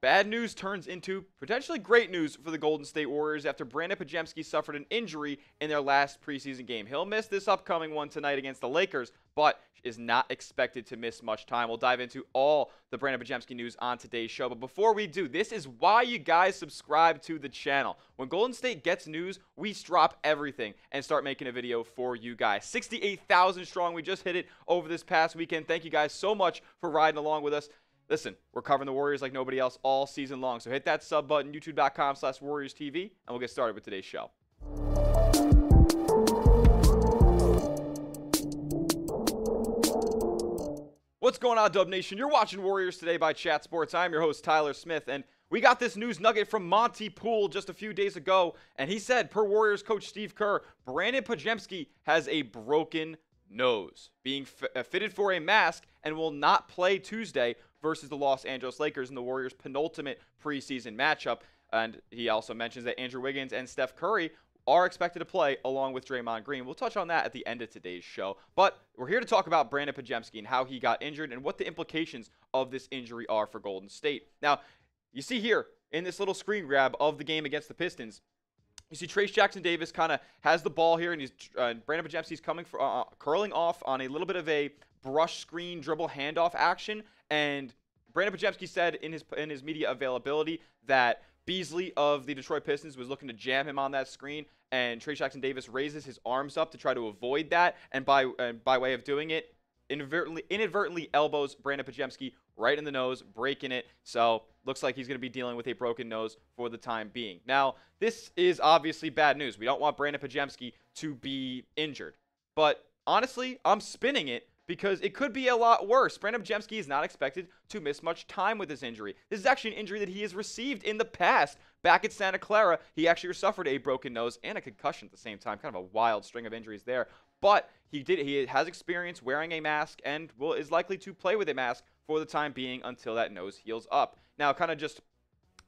bad news turns into potentially great news for the Golden State Warriors after Brandin Podziemski suffered an injury in their last preseason game. He'll miss this upcoming one tonight against the Lakers, but is not expected to miss much time. We'll dive into all the Brandin Podziemski news on today's show. But before we do, this is why you guys subscribe to the channel. When Golden State gets news, we drop everything and start making a video for you guys. 68,000 strong. We just hit it over this past weekend. Thank you guys so much for riding along with us. Listen, we're covering the Warriors like nobody else all season long. So hit that sub button, youtube.com/WarriorsTV, and we'll get started with today's show. What's going on, Dub Nation? You're watching Warriors Today by Chat Sports. I'm your host, Tyler Smith, and we got this news nugget from Monty Poole just a few days ago, and he said, per Warriors coach Steve Kerr, Brandin Podziemski has a broken nose, being fitted for a mask, and will not play Tuesday versus the Los Angeles Lakers in the Warriors' penultimate preseason matchup. And he also mentions that Andrew Wiggins and Steph Curry are expected to play along with Draymond Green. We'll touch on that at the end of today's show. But we're here to talk about Brandin Podziemski and how he got injured and what the implications of this injury are for Golden State. Now, you see here in this little screen grab of the game against the Pistons, you see Trayce Jackson-Davis kind of has the ball here, and Brandin Podziemski's coming for curling off on a little bit of a brush screen dribble handoff action. And Brandin Podziemski said in his media availability that Beasley of the Detroit Pistons was looking to jam him on that screen, and Trayce Jackson-Davis raises his arms up to try to avoid that, and by way of doing it, inadvertently elbows Brandin Podziemski right in the nose, breaking it. So looks like he's going to be dealing with a broken nose for the time being. Now, this is obviously bad news. We don't want Brandin Podziemski to be injured. But honestly, I'm spinning it because it could be a lot worse. Brandin Podziemski is not expected to miss much time with this injury. This is actually an injury that he has received in the past. Back at Santa Clara, he actually suffered a broken nose and a concussion at the same time. Kind of a wild string of injuries there. But he has experience wearing a mask and is likely to play with a mask for the time being until that nose heals up. Now, kind of just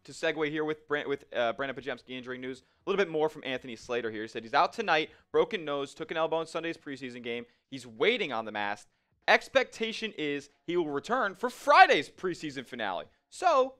to segue here with Brandin Podziemski injury news, a little bit more from Anthony Slater here. He said he's out tonight, broken nose, took an elbow in Sunday's preseason game. He's waiting on the mask. Expectation is he will return for Friday's preseason finale. So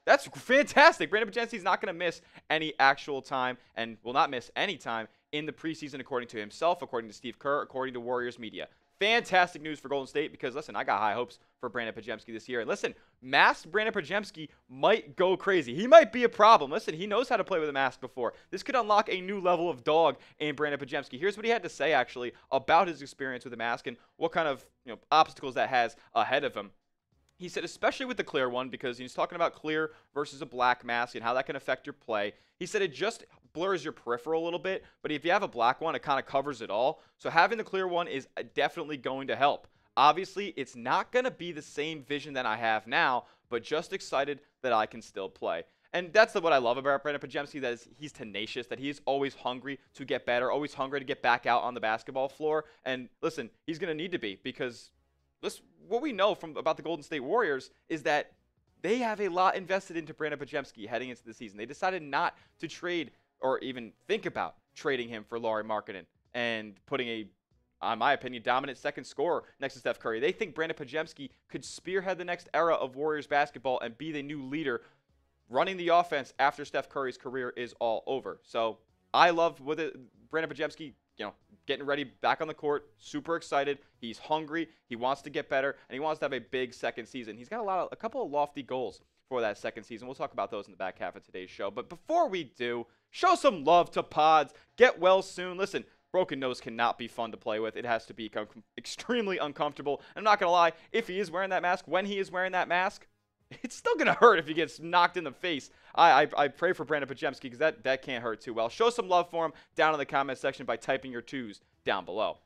that's fantastic. Brandin Podziemski is not going to miss any actual time and will not miss any time in the preseason, according to himself, according to Steve Kerr, according to Warriors media. Fantastic news for Golden State because, listen, I got high hopes for Brandin Podziemski this year. And listen, masked Brandin Podziemski might go crazy. He might be a problem. Listen, he knows how to play with a mask before. This could unlock a new level of dog in Brandin Podziemski. Here's what he had to say, actually, about his experience with a mask and what kind of obstacles that has ahead of him. He said, especially with the clear one, because he's talking about clear versus a black mask and how that can affect your play. He said it just blurs your peripheral a little bit, but if you have a black one, it kind of covers it all. So having the clear one is definitely going to help. Obviously, it's not going to be the same vision that I have now, but just excited that I can still play. And that's what I love about Brandin Podziemski, that is he's tenacious, that he's always hungry to get better, always hungry to get back out on the basketball floor. And listen, he's going to need to be because what we know about the Golden State Warriors is that they have a lot invested into Brandin Podziemski heading into the season. They decided not to trade or even think about trading him for Lauri Markkanen and putting a, in my opinion, dominant second scorer next to Steph Curry. They think Brandin Podziemski could spearhead the next era of Warriors basketball and be the new leader running the offense after Steph Curry's career is all over. So I love Brandin Podziemski, getting ready back on the court, super excited. He's hungry. He wants to get better, and he wants to have a big second season. He's got a couple of lofty goals for that second season. We'll talk about those in the back half of today's show. But before we do, show some love to Pods. Get well soon. Listen, broken nose cannot be fun to play with. It has to be extremely uncomfortable. I'm not going to lie, if he is wearing that mask, when he is wearing that mask, it's still going to hurt if he gets knocked in the face. I pray for Brandin Podziemski because that can't hurt too well. Show some love for him down in the comment section by typing your twos down below.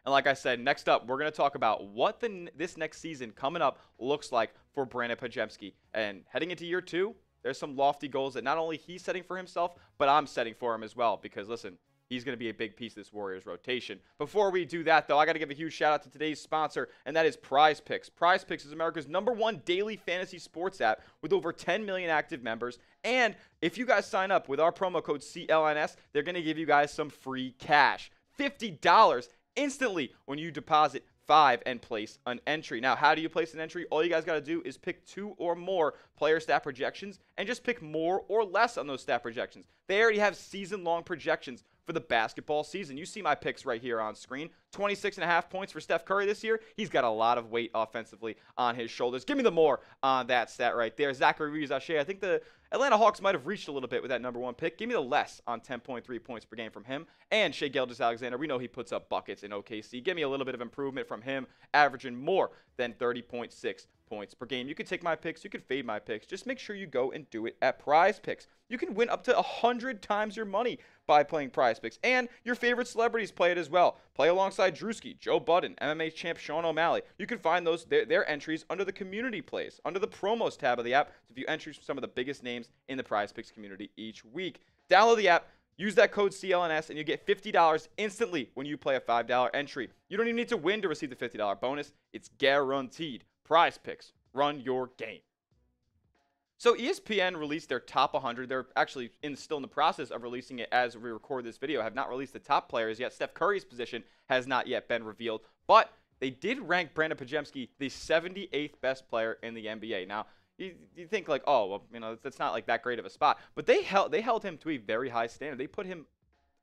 And like I said, next up, we're going to talk about what this next season coming up looks like for Brandin Podziemski. And heading into year 2, there's some lofty goals that not only he's setting for himself, but I'm setting for him as well. Because, listen, he's going to be a big piece of this Warriors rotation. Before we do that, though, I got to give a huge shout out to today's sponsor, and that is Prize Picks. Prize Picks is America's #1 daily fantasy sports app with over 10 million active members. And if you guys sign up with our promo code CLNS, they're going to give you guys some free cash. $50 instantly when you deposit 5 and place an entry. Now, how do you place an entry? All you guys got to do is pick 2 or more player stat projections and just pick more or less on those stat projections. They already have season-long projections for the basketball season. You see my picks right here on screen. 26.5 points for Steph Curry this year. He's got a lot of weight offensively on his shoulders. Give me the more on that stat right there. Zachary Reeves-Shea, I think the Atlanta Hawks might have reached a little bit with that number 1 pick. Give me the less on 10.3 points per game from him. And Shai Gilgeous-Alexander, we know he puts up buckets in OKC. Give me a little bit of improvement from him, averaging more than 30.6 points per game. You could take my picks. You could fade my picks. Just make sure you go and do it at Prize Picks. You can win up to 100 times your money by playing Prize Picks. And your favorite celebrities play it as well. Play alongside Drewski, Joe Budden, MMA champ Sean O'Malley. You can find those their entries under the community plays, under the promos tab of the app to view entries from some of the biggest names in the Prize Picks community each week. Download the app. Use that code CLNS and you get $50 instantly when you play a $5 entry. You don't even need to win to receive the $50 bonus. It's guaranteed. Prize Picks. Run your game. So ESPN released their top 100. They're actually still in the process of releasing it as we record this video. Have not released the top players yet. Steph Curry's position has not yet been revealed. But they did rank Brandin Podziemski the 78th best player in the NBA. Now, you think like, oh, well, you know, that's not like that great of a spot. But they held him to a very high standard. They put him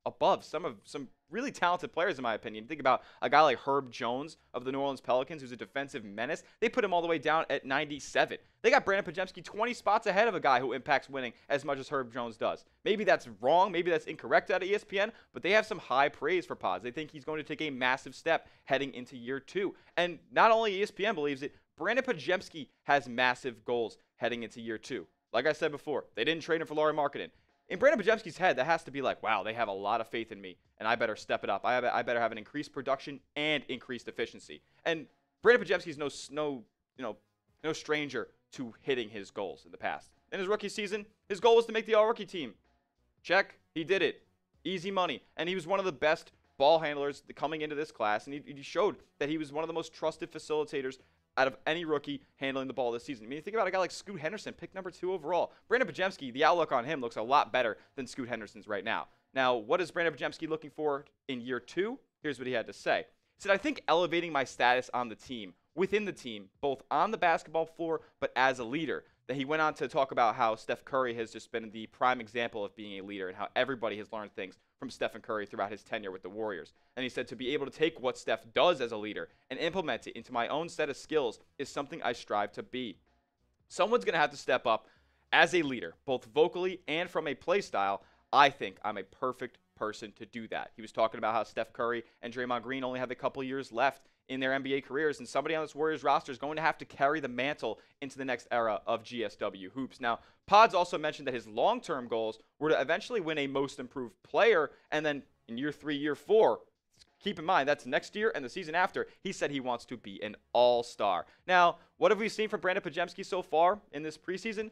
above some really talented players, in my opinion. Think about a guy like Herb Jones of the New Orleans Pelicans, who's a defensive menace. They put him all the way down at 97. They got Brandin Podziemski 20 spots ahead of a guy who impacts winning as much as Herb Jones does. Maybe that's wrong. Maybe that's incorrect out of ESPN, but they have some high praise for Pods. They think he's going to take a massive step heading into year 2. And not only ESPN believes it, Brandin Podziemski has massive goals heading into year 2. Like I said before, they didn't trade him for Lauri Markkanen. In Brandin Podziemski's head, that has to be like, wow, they have a lot of faith in me, and I better step it up. I better have an increased production and increased efficiency. And Brandin Podziemski's no stranger to hitting his goals in the past. In his rookie season, his goal was to make the All-Rookie team. Check, he did it. Easy money. And he was one of the best ball handlers coming into this class, and he showed that he was one of the most trusted facilitators out of any rookie handling the ball this season. I mean, you think about a guy like Scoot Henderson, pick number 2 overall. Brandin Podziemski, the outlook on him looks a lot better than Scoot Henderson's right now. Now, what is Brandin Podziemski looking for in year 2? Here's what he had to say. He said, I think elevating my status on the team, within the team, both on the basketball floor, but as a leader. That he went on to talk about how Steph Curry has just been the prime example of being a leader and how everybody has learned things from Stephen Curry throughout his tenure with the Warriors. And he said to be able to take what Steph does as a leader and implement it into my own set of skills is something I strive to be. Someone's going to have to step up as a leader, both vocally and from a play style. I think I'm a perfect person to do that. He was talking about how Steph Curry and Draymond Green only have a couple years left in their NBA careers, and somebody on this Warriors roster is going to have to carry the mantle into the next era of GSW hoops. Now, Pods also mentioned that his long-term goals were to eventually win a Most Improved Player, and then in year 3, year 4, keep in mind, that's next year and the season after, he said he wants to be an all-star. Now, what have we seen from Brandin Podziemski so far in this preseason?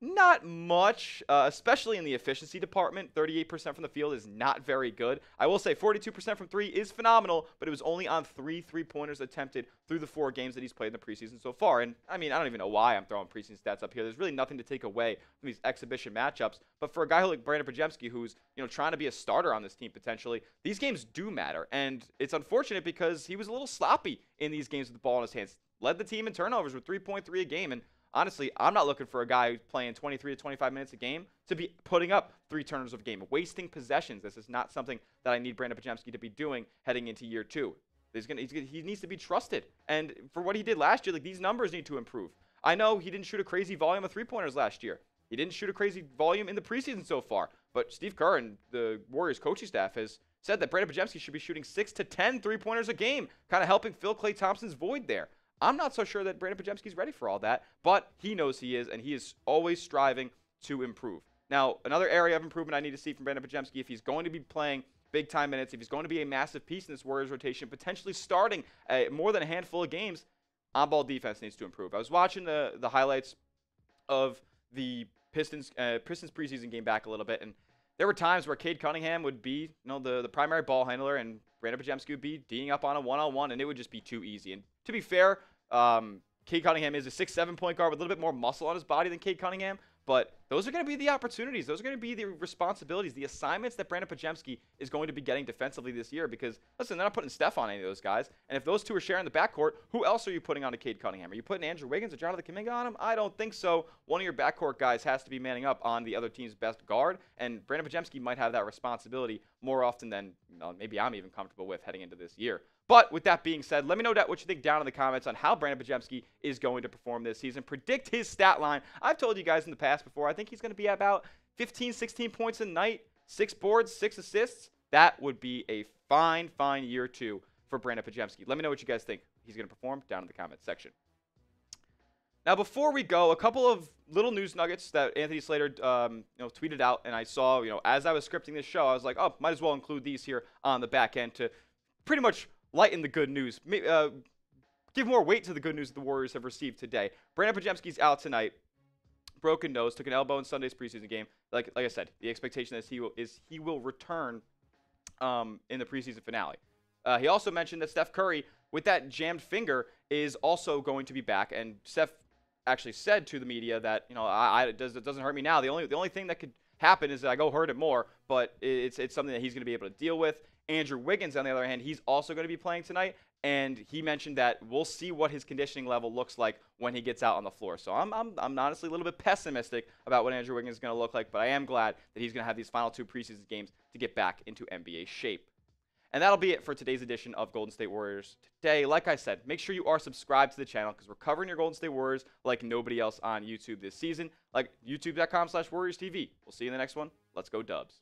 Not much, especially in the efficiency department. 38% from the field is not very good. I will say 42% from 3 is phenomenal, but it was only on 3 three-pointers attempted through the 4 games that he's played in the preseason so far. And, I mean, I don't even know why I'm throwing preseason stats up here. There's really nothing to take away from these exhibition matchups. But for a guy like Brandin Podziemski, who's, trying to be a starter on this team potentially, these games do matter. And it's unfortunate because he was a little sloppy in these games with the ball in his hands. Led the team in turnovers with 3.3 a game, and honestly, I'm not looking for a guy who's playing 23 to 25 minutes a game to be putting up 3 turnovers a game, wasting possessions. This is not something that I need Brandin Podziemski to be doing heading into year 2. He needs to be trusted. And for what he did last year, these numbers need to improve. I know he didn't shoot a crazy volume of 3-pointers last year. He didn't shoot a crazy volume in the preseason so far. But Steve Kerr and the Warriors coaching staff has said that Brandin Podziemski should be shooting 6 to 10 3-pointers a game, kind of helping fill Klay Thompson's void there. I'm not so sure that Brandin Podziemski's ready for all that, but he knows he is, and he is always striving to improve. Now, another area of improvement I need to see from Brandin Podziemski, if he's going to be playing big-time minutes, if he's going to be a massive piece in this Warriors rotation, potentially starting more than a handful of games, on-ball defense needs to improve. I was watching the highlights of the Pistons preseason game back a little bit, and there were times where Cade Cunningham would be the primary ball handler, and Brandin Podziemski would be D'ing up on a one-on-one, and it would just be too easy. And to be fair, Cade Cunningham is a 6'7" point guard with a little bit more muscle on his body than Cade Cunningham. But those are going to be the opportunities. Those are going to be the responsibilities, the assignments that Brandin Podziemski is going to be getting defensively this year. Because, listen, they're not putting Steph on any of those guys. And if those two are sharing the backcourt, who else are you putting on to Cade Cunningham? Are you putting Andrew Wiggins or Jonathan Kuminga on him? I don't think so. One of your backcourt guys has to be manning up on the other team's best guard. And Brandin Podziemski might have that responsibility more often than maybe I'm even comfortable with heading into this year. But with that being said, let me know what you think down in the comments on how Brandin Podziemski is going to perform this season. Predict his stat line. I've told you guys in the past before, I think he's going to be at about 15, 16 points a night, 6 boards, 6 assists. That would be a fine year 2 for Brandin Podziemski. Let me know what you guys think he's going to perform down in the comments section. Now, before we go, a couple of little news nuggets that Anthony Slater tweeted out, and I saw, as I was scripting this show, I was like, oh, might as well include these here on the back end to pretty much lighten the good news, give more weight to the good news that the Warriors have received today. Brandin Podziemski's out tonight, broken nose, took an elbow in Sunday's preseason game. Like I said, the expectation is he will return in the preseason finale. He also mentioned that Steph Curry, with that jammed finger, is also going to be back. And Steph actually said to the media that it doesn't hurt me now. The only thing that could happen is that I go hurt it more, but it's something that he's going to be able to deal with. Andrew Wiggins, on the other hand, he's also going to be playing tonight, and he mentioned that we'll see what his conditioning level looks like when he gets out on the floor. So I'm honestly a little bit pessimistic about what Andrew Wiggins is going to look like, but I am glad that he's going to have these final 2 preseason games to get back into NBA shape. And that'll be it for today's edition of Golden State Warriors Today. Like I said, make sure you are subscribed to the channel because we're covering your Golden State Warriors like nobody else on YouTube this season, like youtube.com/WarriorsTV. We'll see you in the next one. Let's go Dubs.